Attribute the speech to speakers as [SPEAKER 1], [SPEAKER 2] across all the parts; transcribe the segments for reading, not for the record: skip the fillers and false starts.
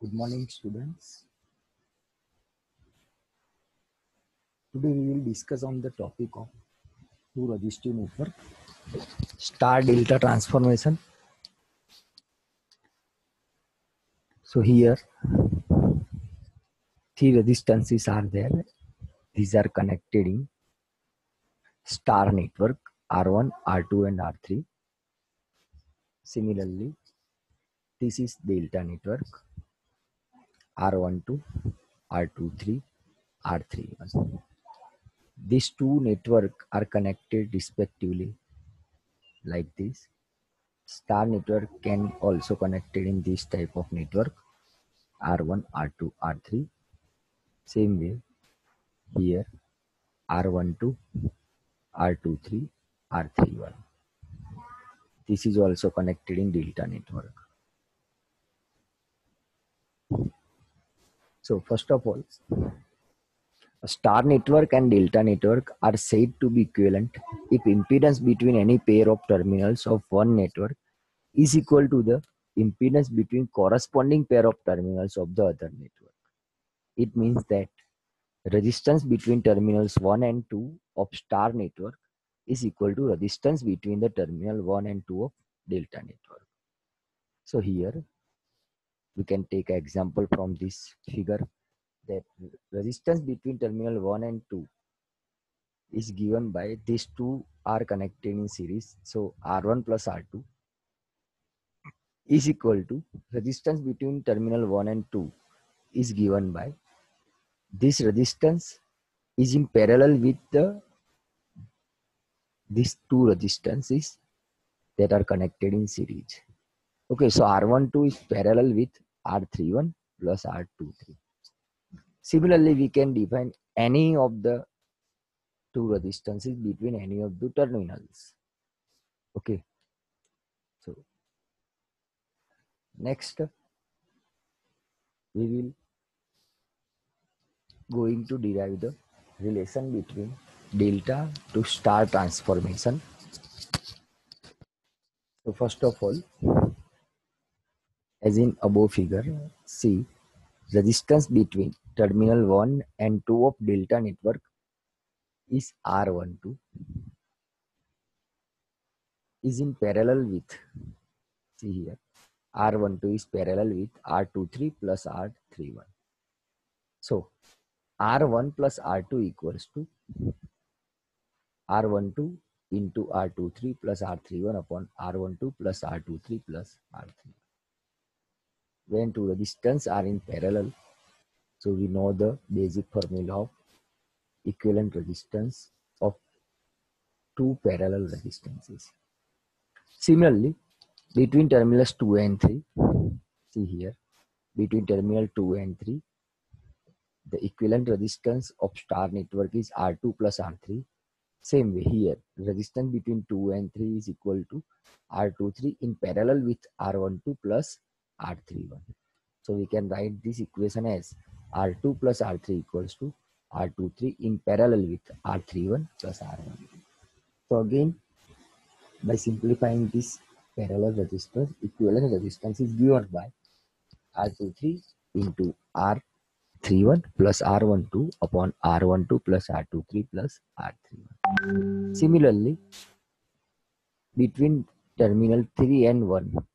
[SPEAKER 1] Good morning, students. Today we will discuss on the topic of two resistive network, star delta transformation. So here three resistances are there. These are connected in star network R1, R2 and R3. Similarly, this is delta network R12, R23, R31. These two networks are connected respectively like this. Star network can also connected in this type of network R1, R2, R3. Same way here R12, R23, R31. This is also connected in delta network. So first of all, a star network and delta network are said to be equivalent if impedance between any pair of terminals of one network is equal to the impedance between corresponding pair of terminals of the other network. It means that resistance between terminals 1 and 2 of star network is equal to resistance between the terminal 1 and 2 of delta network. So here we can take an example from this figure that resistance between terminal 1 and 2 is given by these two are connected in series. So R1 plus R2 is equal to resistance between terminal 1 and 2 is given by this resistance is in parallel with these two resistances that are connected in series. Okay, so R12 is parallel with R31 plus R23. Similarly, we can define any of the two resistances between any of the terminals. Okay, so next we will going to derive the relation between delta to star transformation. So first of all, as in above figure, see resistance between terminal 1 and 2 of delta network is R12 is in parallel with, see here, R12 is parallel with R23 plus R31. So R1 plus R2 equals to R12 into R23 plus R31 upon R12 plus R23 plus R31. When two resistance are in parallel, so we know the basic formula of equivalent resistance of two parallel resistances. Similarly, between terminals 2 and 3, see here, between terminal 2 and 3, the equivalent resistance of star network is R2 plus R3. Same way here, resistance between 2 and 3 is equal to R23 in parallel with R12 plus R31. So we can write this equation as R2 plus R3 equals to R23 in parallel with R31 plus R1. So again, by simplifying this parallel resistance, equivalent resistance is given by R23 into R31 plus R12 upon R12 plus R23 plus R31. Similarly, between terminal 3 and 1,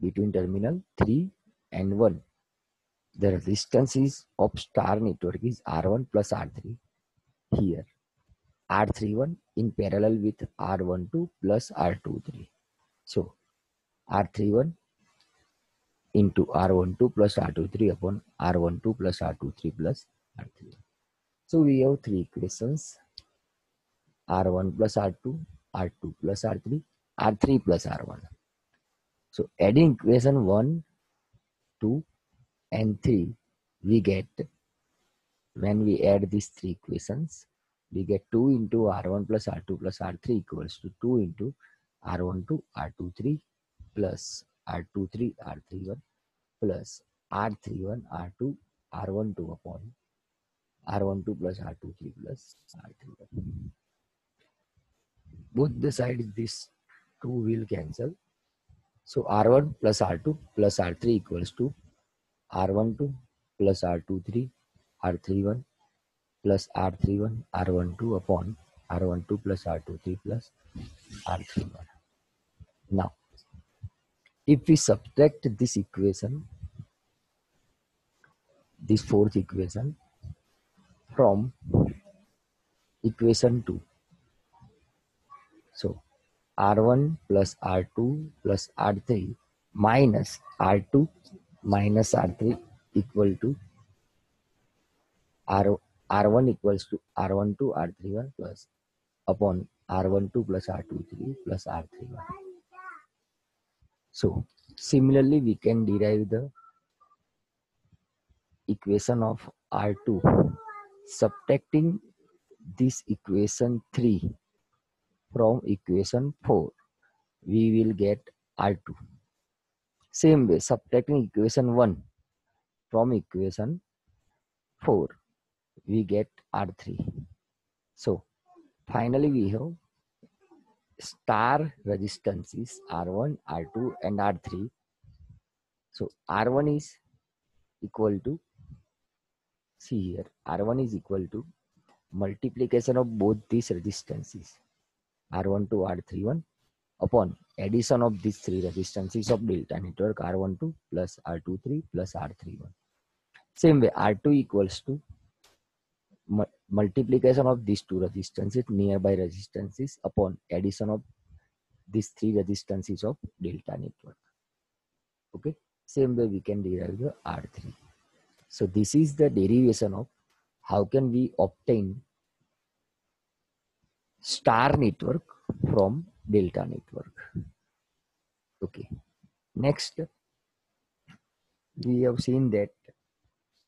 [SPEAKER 1] between terminal 3 and 1, the resistance is of star network is R1 plus R3. Here, R31 in parallel with R12 plus R23. So, R31 into R12 plus R23 upon R12 plus R23 plus R31. So, we have three equations, R1 plus R2, R2 plus R3, R3 plus R1. So, adding equation 1, 2 and 3, we get, when we add these three equations, we get 2 into R1 plus R2 plus R3 equals to 2 into R12 R23 plus R23 R31 plus R31 R2 R12 upon R12 plus R23 plus R31. Both the sides this 2 will cancel. So R1 plus R2 plus R3 equals to R12 plus R23 R31 plus R31 R12 upon R12 plus R23 plus R31. Now, if we subtract this equation, this fourth equation from equation 2, so R1 plus R2 plus R3 minus R2 minus R3 equal to R1 equals to R12 R31 plus upon R12 plus R23 plus R31. So similarly, we can derive the equation of R2 subtracting this equation 3 from equation 4. We will get R2. Same way, subtracting equation 1 from equation 4, we get R3. So finally, we have star resistances R1, R2 and R3. So R1 is equal to, see here, R1 is equal to multiplication of both these resistances R1 to R31 upon addition of these three resistances of delta network R12 plus R23 plus R31. Same way, R2 equals to multiplication of these two resistances, nearby resistances, upon addition of these three resistances of delta network. Okay, same way we can derive the R3. So this is the derivation of how can we obtain star network from delta network. Okay, next we have seen that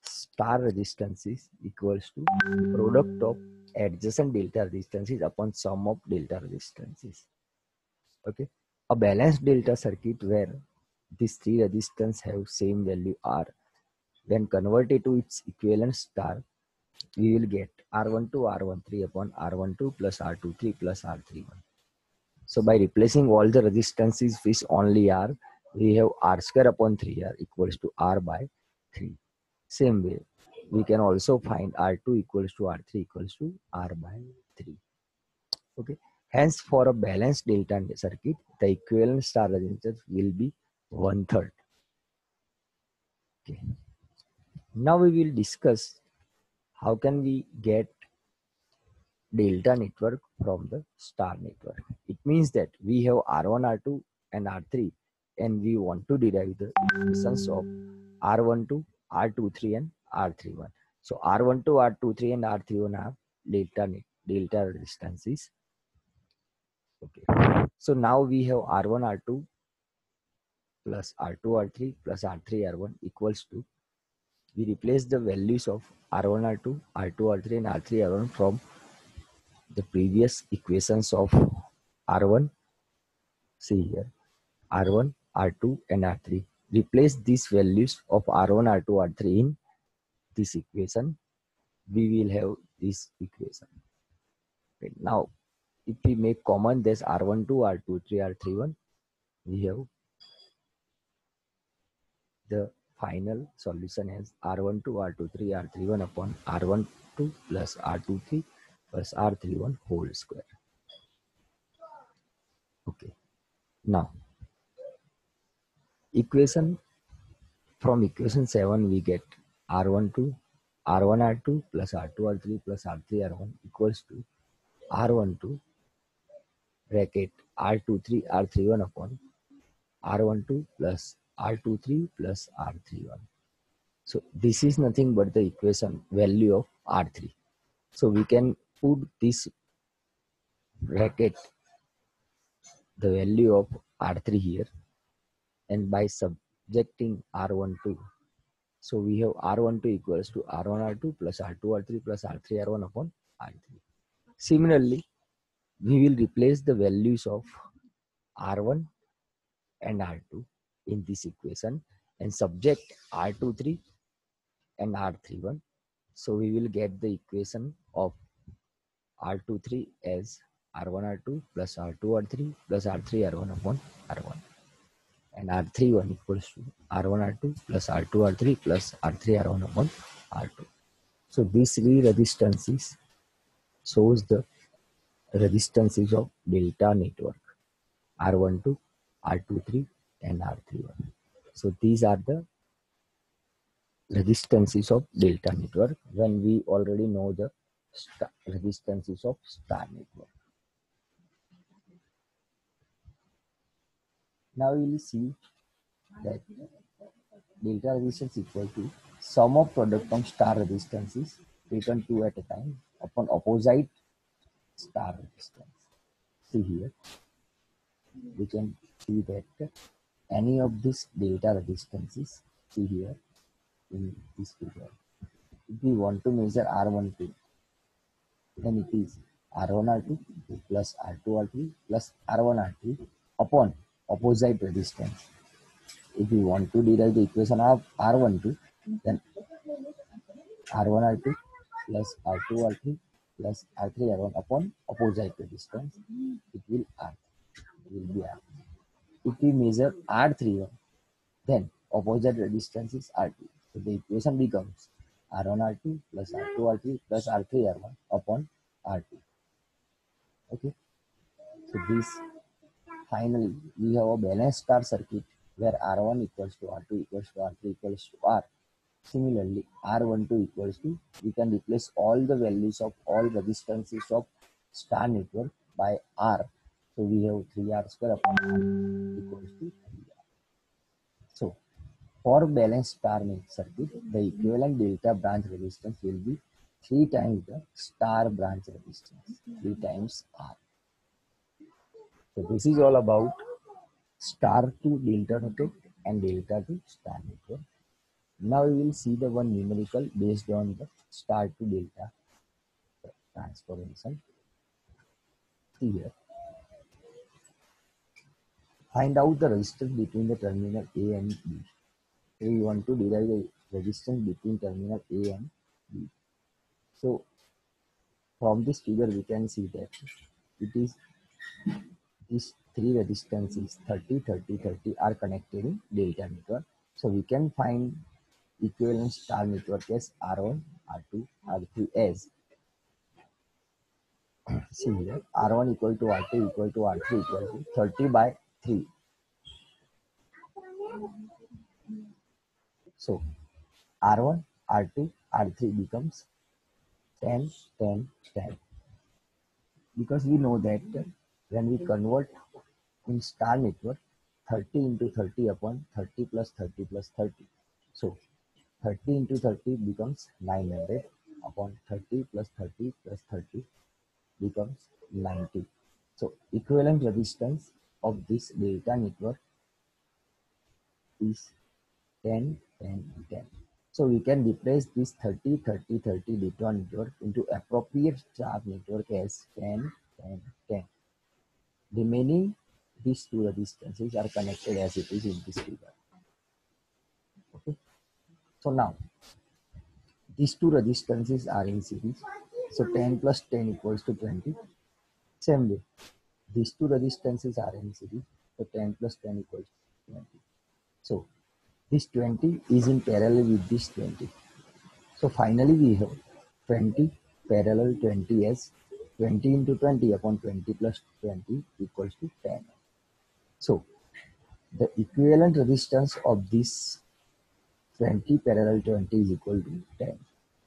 [SPEAKER 1] star resistance is equals to product of adjacent delta resistances upon sum of delta resistances. Okay, a balanced delta circuit where these three resistance have same value R, when converted to its equivalent star, we will get R12 R13 upon R12 plus R23 plus R31. So by replacing all the resistances with only R, we have R square upon 3R equals to R by 3. Same way, we can also find R2 equals to R3 equals to R by 3. Okay. Hence, for a balanced delta circuit, the equivalent star resistance will be 1/3. Okay. Now we will discuss how can we get delta network from the star network. It means that we have R1, R2 and R3 and we want to derive the equations of R12, R23 and R31. So R12, R23 and R31 have delta resistances. Okay. So now we have R1, R2 plus R2, R3 plus R3, R1 equals to, we replace the values of R1, R2, R2, R3 and R3, R1 from the previous equations of R1, see here, R1, R2 and R3. Replace these values of R1, R2, R3 in this equation. We will have this equation. Okay. Now, if we make common this R12, R23, R31, we have the final solution as R12, R23, R31 upon R12 plus R23 plus R31 whole square. Okay. Now, from equation 7 we get R12, R1R2 plus R2R3 plus R3R1 equals to R12 bracket R23 R31 upon R12 plus R23 plus R31. So this is nothing but the equation value of R3. So we can put this bracket the value of R3 here, and by subjecting R12, so we have R12 equals to R1R2 plus R2R3 plus R3R1 upon R3. Similarly, we will replace the values of R1 and R2 in this equation and subject R23 and R31. So we will get the equation of R23 as R1R2 plus R2R3 plus R3R1 upon R1. and R31 equals to R1R2 plus R2R3 plus R3R1 upon R2. So these three resistances shows the resistances of delta network R12, R23 and R31. So these are the resistances of delta network when we already know the resistances of star network. Now we will see that delta resistance equal to sum of product of star resistances taken two at a time upon opposite star resistance. See here, we can see that any of these delta resistances, see here in this figure. If we want to measure R12, then it is R1R2 plus R2R3 plus R1R3 upon opposite resistance. If we want to derive the equation of R12, then R1R2 plus R2R3 plus R3R1 upon opposite resistance, it will be R. If we measure R31, then opposite resistance is R2. So the equation becomes R1R2 plus R2R3 plus R3R1 upon R2. Okay. So this finally we have a balanced star circuit where R1 equals to R2 equals to R3 equals to R. Similarly, R12 equals to, we can replace all the values of all resistances of star network by R. So we have 3R square upon R equals to 3R. So for balanced star circuit, the equivalent delta branch resistance will be 3 times the star branch resistance, 3 times R. So this is all about star to delta network and delta to star network. Now we will see the one numerical based on the star to delta transformation. See here. Find out the resistance between the terminal A and B. So we want to derive the resistance between terminal A and B. So from this figure we can see that it is these three resistances 30, 30, 30 are connected in delta network. So we can find equivalent star network as R1, R2, R3 as, see here, R1 equal to R2 equal to R3 equal to 30 by 3. So R1, R2, R3 becomes 10, 10, 10. Because we know that when we convert in star network, 30 into 30 upon 30 plus 30 plus 30. So 30 into 30 becomes 900 upon 30 plus 30 plus 30 becomes 90. So equivalent resistance of this delta network is 10, 10, 10. So we can replace this 30, 30, 30 delta network into appropriate star network as 10, 10, 10. Remaining these two resistances are connected as it is in this figure. Okay. So now these two resistances are in series. So 10 plus 10 equals to 20. Same way, these two resistances are in series. So 10 plus 10 equals to 20. So this 20 is in parallel with this 20. So finally we have 20 parallel 20 as 20 into 20 upon 20 plus 20 equals to 10. So the equivalent resistance of this 20 parallel 20 is equal to 10.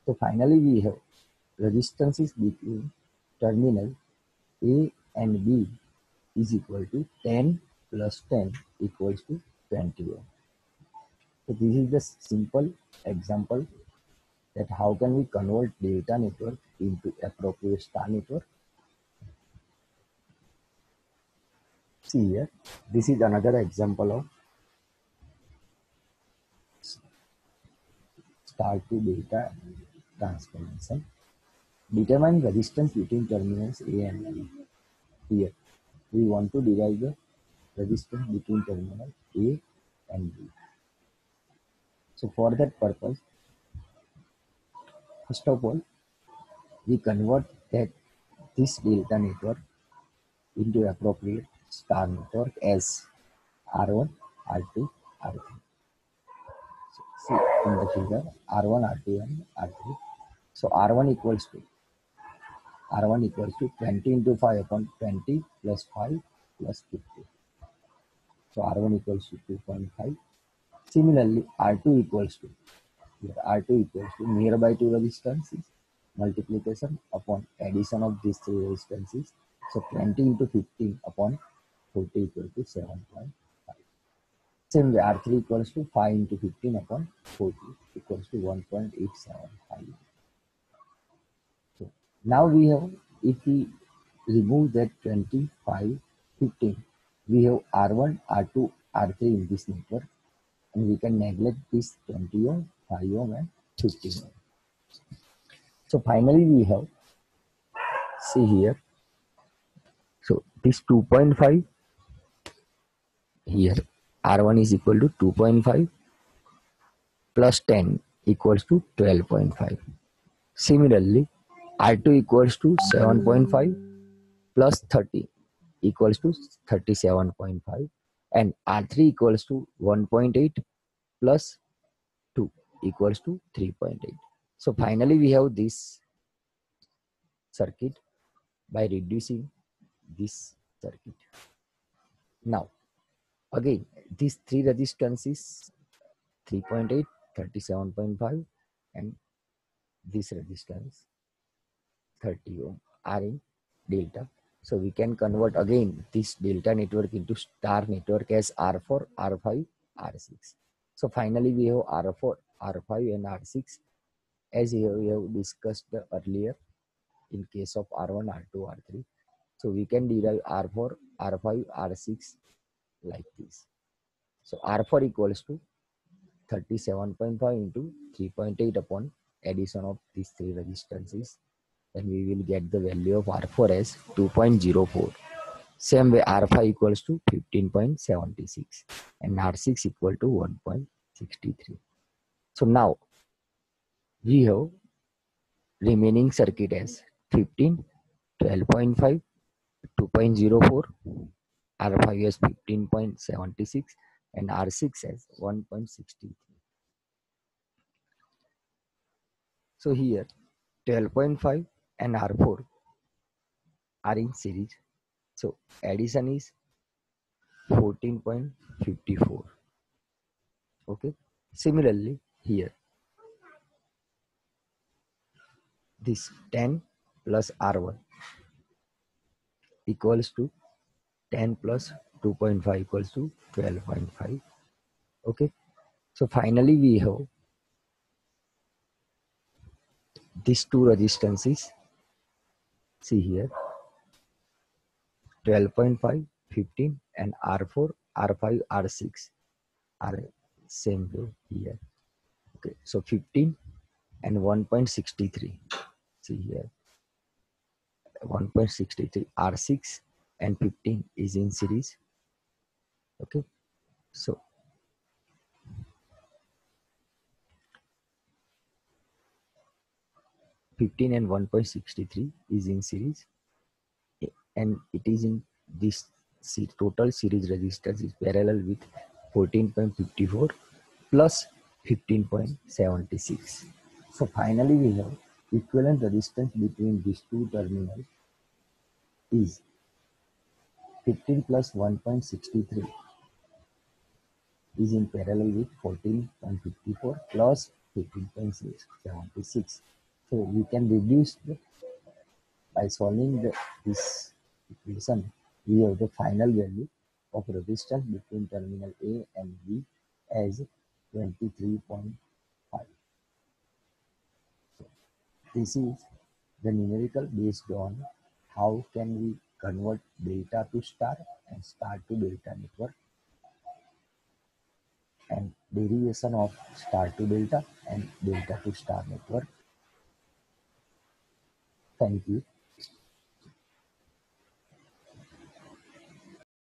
[SPEAKER 1] So finally we have resistances between terminal A and B is equal to 10 plus 10 equals to 20 ohm. So this is the simple example that how can we convert delta network into appropriate star network. See here, this is another example of star to delta transformation. Determine resistance between terminals A and B. Here, we want to derive the resistance between terminal A and B. So for that purpose, first of all, we convert that this delta network into appropriate star network as R1 R2, R3. So see in the figure R1, R2 and R3. So R1 equals to 20 into 5 upon 20 plus 5 plus 50. So R1 equals to 2.5. Similarly, R2 equals to, here R2 equals to nearby two resistances multiplication upon addition of these three resistances. So 20 into 15 upon 40 equal to 7.5. Same way R3 equals to 5 into 15 upon 40 equals to 1.875. So now we have, if we remove that 25, 15, we have R1, R2, R3 in this network, and we can neglect this 20 ohm, 5 ohm and 15 ohm. So finally we have, see here, so this 2.5 here, R1 is equal to 2.5 plus 10 equals to 12.5. Similarly, R2 equals to 7.5 plus 30 equals to 37.5, and R3 equals to 1.8 plus 2 equals to 3.8. So finally we have this circuit by reducing this circuit. Now again, these three resistances 3.8, 37.5, and this resistance 30 ohm are in delta. So we can convert again this delta network into star network as R4, R5, R6. So finally we have R4, R5 and R6 as we have discussed earlier in case of R1, R2, R3. So we can derive R4, R5, R6 like this. So R4 equals to 37.5 into 3.8 upon addition of these three resistances, then we will get the value of R4 as 2.04. Same way R5 equals to 15.76 and R6 equal to 1.63. So now we have remaining circuit as 15, 12.5, 2.04, R5 as 15.76 and R6 as 1.63. So here 12.5 and R4 are in series. So addition is 14.54. Okay. Similarly, here this 10 plus R1 equals to 10 plus 2.5 equals to 12.5. Okay. So finally we have these two resistances. See here 12.5, 15 and R4, R5, R6 are same way here. Okay. So 15 and 1.63. See here 1.63 R6 and 15 is in series. Okay. So 15 and 1.63 is in series, and it is in this total series resistance is parallel with 14.54 plus 15.76. So finally we have equivalent resistance between these two terminals is 15 plus 1.63 is in parallel with 14.54 plus 15.76. So we can reduce by solving this equation, we have the final value of resistance between terminal A and B as 23.5. So this is the numerical based on how can we convert delta to star and star to delta network, and derivation of star to delta and delta to star network. Thank you.